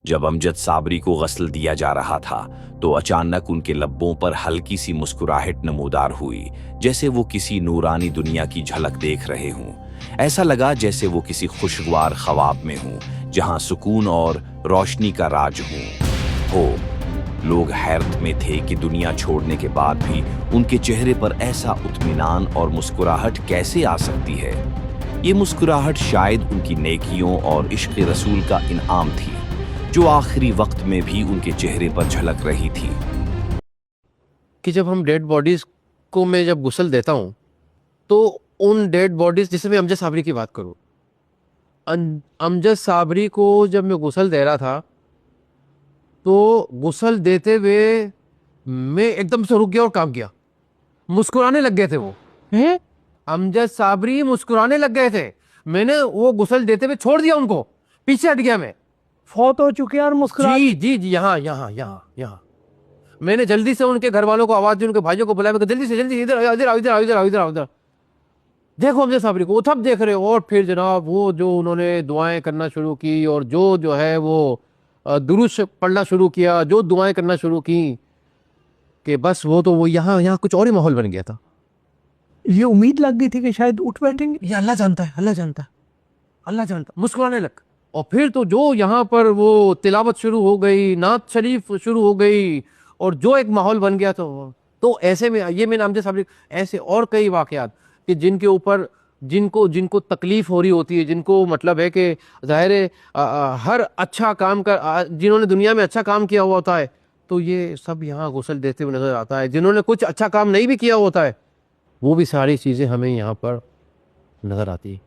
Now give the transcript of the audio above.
जब अमजद साबरी को गस्ल दिया जा रहा था तो अचानक उनके लब्बों पर हल्की सी मुस्कुराहट नमूदार हुई, जैसे वो किसी नूरानी दुनिया की झलक देख रहे हों। ऐसा लगा जैसे वो किसी खुशगवार ख्वाब में हों, जहां सुकून और रोशनी का राज हो। लोग हैरत में थे कि दुनिया छोड़ने के बाद भी उनके चेहरे पर ऐसा इत्मीनान और मुस्कुराहट कैसे आ सकती है। ये मुस्कुराहट शायद उनकी नेकियों और इश्क़ रसूल का इनाम थी, जो आखिरी वक्त में भी उनके चेहरे पर झलक रही थी। कि जब हम डेड बॉडीज़ को मैं जब गुस्ल देता हूँ तो उन डेड बॉडीज़, जैसे मैं अमजद साबरी की बात करूँ, अमजद साबरी को जब मैं गुस्ल दे रहा था तो गुस्ल देते हुए मैं एकदम से रुक गया और काम किया। मुस्कुराने लग गए थे वो। अमजद साबरी मुस्कुराने लग गए थे। मैंने वो गुस्ल देते हुए छोड़ दिया, उनको पीछे हट गया। मैं फौत हो चुके हैं और मुस्कुरा। जी जी जी, यहाँ यहाँ यहाँ यहाँ मैंने जल्दी से उनके घर वालों को आवाज दी, उनके भाइयों को बुलाया, जल्दी से जल्दी इधर इधर आओ, इधर आओ, इधर आओ, इधर आओ, इधर देखो अमजद साबरी को। वो तब देख रहे हो। और फिर जनाब वो जो उन्होंने दुआएं करना शुरू की और जो है वो दुरूद पढ़ना शुरू किया, जो दुआएं करना शुरू की, कि बस वो यहाँ कुछ और ही माहौल बन गया था। ये उम्मीद लग गई थी कि शायद उठ बैठेंगे। ये अल्लाह जानता है, अल्लाह जानता है, अल्लाह जानता है। मुस्कुराने लग। और फिर तो जो यहाँ पर वो तिलावत शुरू हो गई, नात शरीफ शुरू हो गई, और जो एक माहौल बन गया तो ऐसे में ये मैंने अमजद साबरी ऐसे और कई वाकयात कि जिनके ऊपर जिनको तकलीफ हो रही होती है, जिनको मतलब है कि ज़ाहिर है हर अच्छा काम कर, जिन्होंने दुनिया में अच्छा काम किया हुआ होता है तो ये सब यहाँ गुस्ल देते हुए नजर आता है। जिन्होंने कुछ अच्छा काम नहीं भी किया होता है वो भी सारी चीज़ें हमें यहाँ पर नजर आती है।